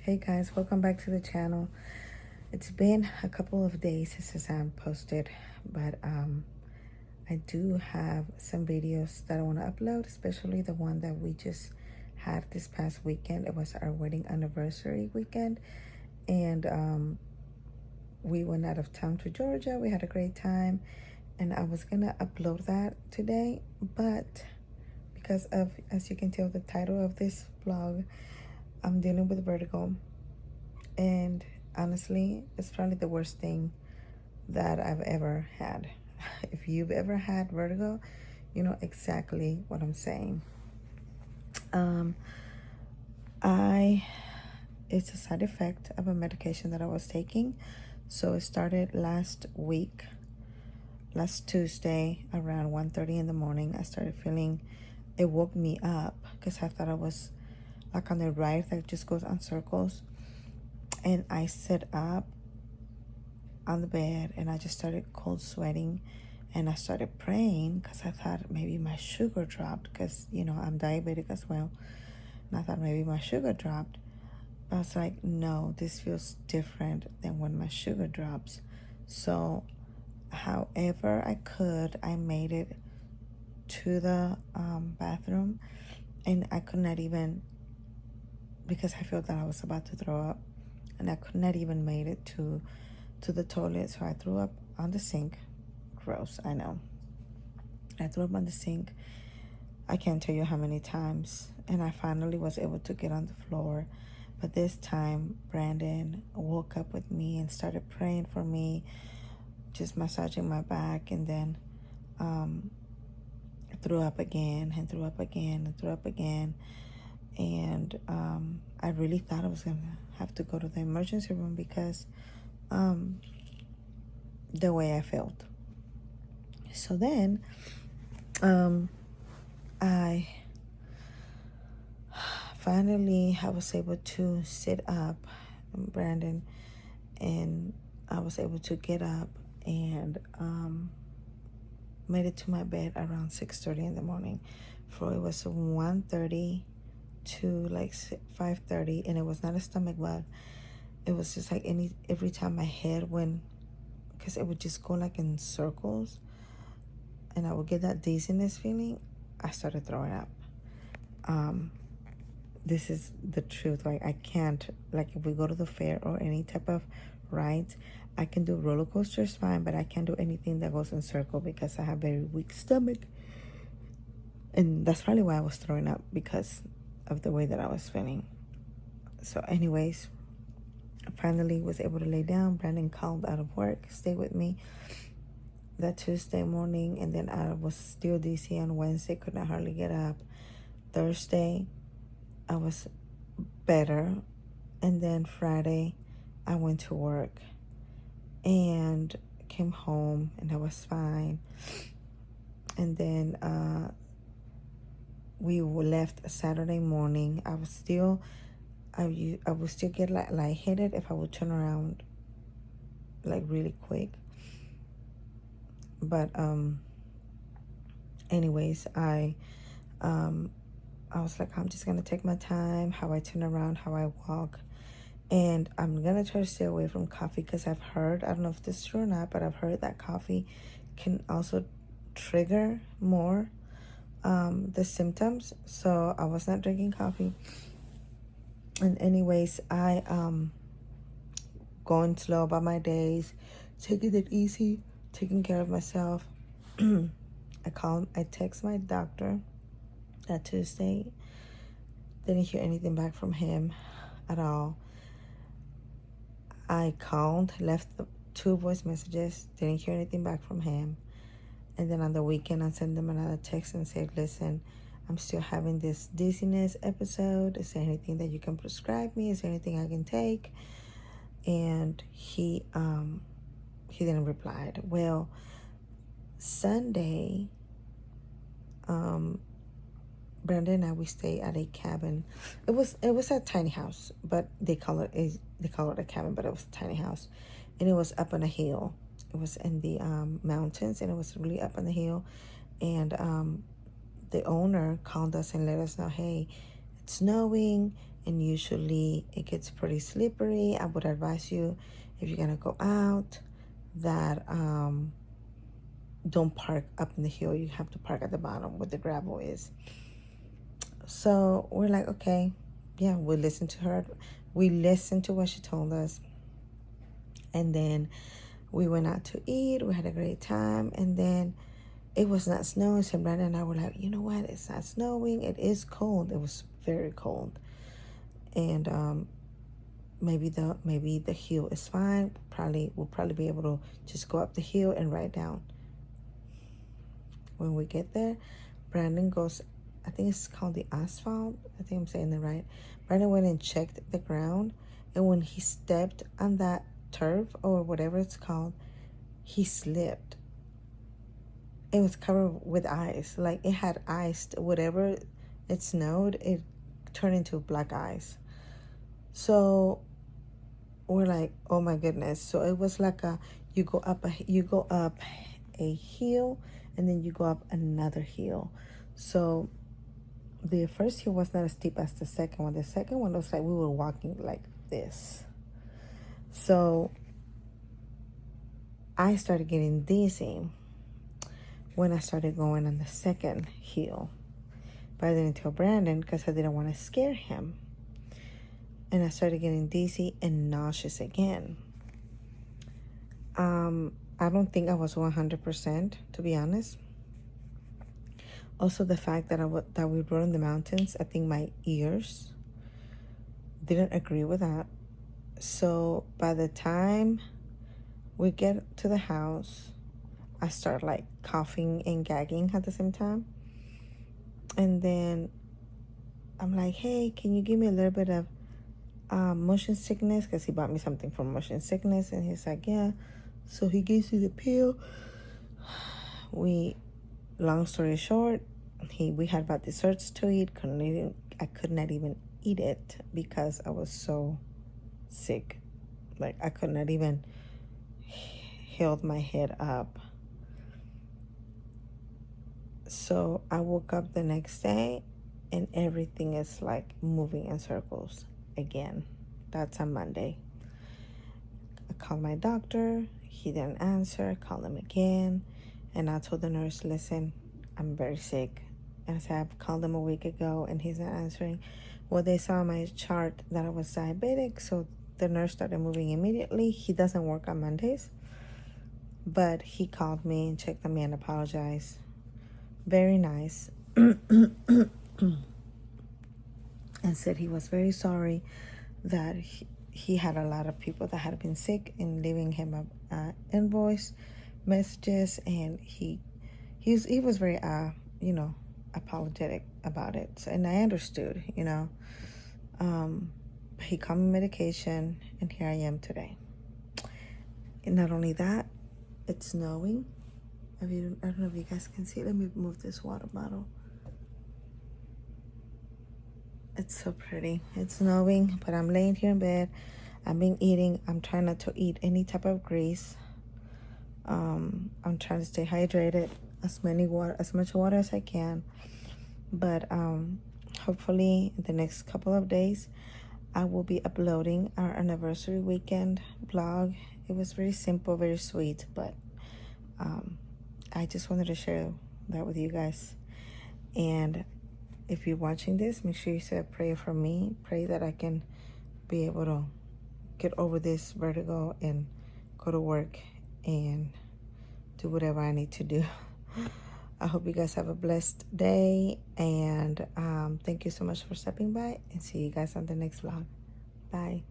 Hey guys, welcome back to the channel. It's been a couple of days since I posted, but I do have some videos that I want to upload, especially the one that we just had this past weekend. It was our wedding anniversary weekend, and we went out of town to Georgia. We had a great time, and I was gonna upload that today, but because of, as you can tell, the title of this vlog, I'm dealing with vertigo. And honestly, it's probably the worst thing that I've ever had. If you've ever had vertigo, you know exactly what I'm saying. Um, it's a side effect of a medication that I was taking. So it started last Tuesday around 1:30 in the morning. I started feeling, it woke me up because I thought I was like on the ride that just goes on circles. And I sat up on the bed and I just started cold sweating, and I started praying because I thought maybe my sugar dropped, because I'm diabetic as well, and I thought maybe my sugar dropped. But I was like, no, this feels different than when my sugar drops. So however I could, I made it to the bathroom, and I could not even, because I felt that I was about to throw up, and I could not even made it to the toilet. So I threw up on the sink. Gross, I know. I threw up on the sink. I can't tell you how many times. And I finally was able to get on the floor. But this time, Brandon woke up with me and started praying for me, just massaging my back, and then threw up again and threw up again and threw up again. And I really thought I was going to have to go to the emergency room because the way I felt. So then I was able to sit up, Brandon, and I was able to get up and made it to my bed around 6:30 in the morning. For it was 1:30 to like 5:30, and it was not a stomach bug. It was just like every time my head went, because it would just go like in circles, and I would get that dizziness feeling, I started throwing up. This is the truth. Like, I can't, like, if we go to the fair or any type of rides, I can do roller coasters fine, but I can't do anything that goes in circle because I have very weak stomach. And that's probably why I was throwing up, because of the way that I was feeling. So anyways, I finally was able to lay down. Brandon called out of work, stayed with me that Tuesday morning, and then I was still dizzy on Wednesday, could not hardly get up. Thursday, I was better, and then Friday, I went to work and came home, and I was fine. And then we left Saturday morning. I would still get like lightheaded if I would turn around like really quick. But anyways, I was like, I'm just gonna take my time, how I turn around, how I walk, and I'm gonna try to stay away from coffee, because I've heard, I don't know if this is true or not, but I've heard that coffee can also trigger more the symptoms. So I was not drinking coffee. And anyways, I going slow about my days, taking it easy, taking care of myself. I text my doctor that Tuesday. Didn't hear anything back from him at all. I called, left 2 voice messages, didn't hear anything back from him. And then on the weekend, I sent him another text and said, listen, I'm still having this dizziness episode. Is there anything that you can prescribe me? Is there anything I can take? And he didn't reply. Well, Sunday, Brandon and I, we stayed at a cabin. It was a tiny house, but they call it a cabin, but it was a tiny house, and it was up on a hill. It was in the mountains, and it was really up on the hill. And the owner called us and let us know, hey, it's snowing, and usually it gets pretty slippery. I would advise you, if you're gonna go out, that don't park up in the hill. You have to park at the bottom where the gravel is. So we're like, okay, yeah, we listened to her. We listened to what she told us. And then we went out to eat. We had a great time. And then it was not snowing. So Brandon and I were like, you know what? It's not snowing. It is cold. It was very cold. And maybe the hill is fine. We'll probably be able to just go up the hill and ride down. When we get there, Brandon goes, I think it's called the asphalt. I think I'm saying it right. Brandon went and checked the ground, and when he stepped on that turf or whatever it's called, he slipped. It was covered with ice. Like it had ice. Whatever it snowed, it turned into black ice. So we're like, oh my goodness. So it was like you go up a hill, and then you go up another hill. So the first hill was not as steep as the second one. The second one was like we were walking like this. So I started getting dizzy when I started going on the second hill. But I didn't tell Brandon because I didn't want to scare him. And I started getting dizzy and nauseous again. I don't think I was 100%, to be honest. Also, the fact that that we rode in the mountains, I think my ears didn't agree with that. So by the time we get to the house, I start like coughing and gagging at the same time. And then I'm like, hey, can you give me a little bit of motion sickness? Because he bought me something for motion sickness. And he's like, yeah. So he gives me the pill. Long story short, we had about desserts to eat. I could not even eat it because I was so sick. Like I could not even hold my head up. So I woke up the next day and everything is like moving in circles again. That's on Monday. I called my doctor. He didn't answer. I called him again. And I told the nurse, listen, I'm very sick. And I said, I've called him a week ago and he's not answering. Well, they saw on my chart that I was diabetic. So the nurse started moving immediately. He doesn't work on Mondays. But he called me and checked on me and apologized. Very nice. And said he was very sorry that he had a lot of people that had been sick and leaving him invoice messages, and he was very apologetic about it. So, and I understood, he called me medication, and here I am today. And not only that, it's snowing. I don't know if you guys can see. Let me move this water bottle. It's so pretty. It's snowing, but I'm laying here in bed. I've been eating. I'm trying not to eat any type of grease. I'm trying to stay hydrated, as much water as I can. But hopefully in the next couple of days, I will be uploading our anniversary weekend vlog. It was very simple, very sweet, but I just wanted to share that with you guys. And if you're watching this, make sure you say a prayer for me. Pray that I can be able to get over this vertigo and go to work and do whatever I need to do. I hope you guys have a blessed day. And thank you so much for stopping by. And see you guys on the next vlog. Bye.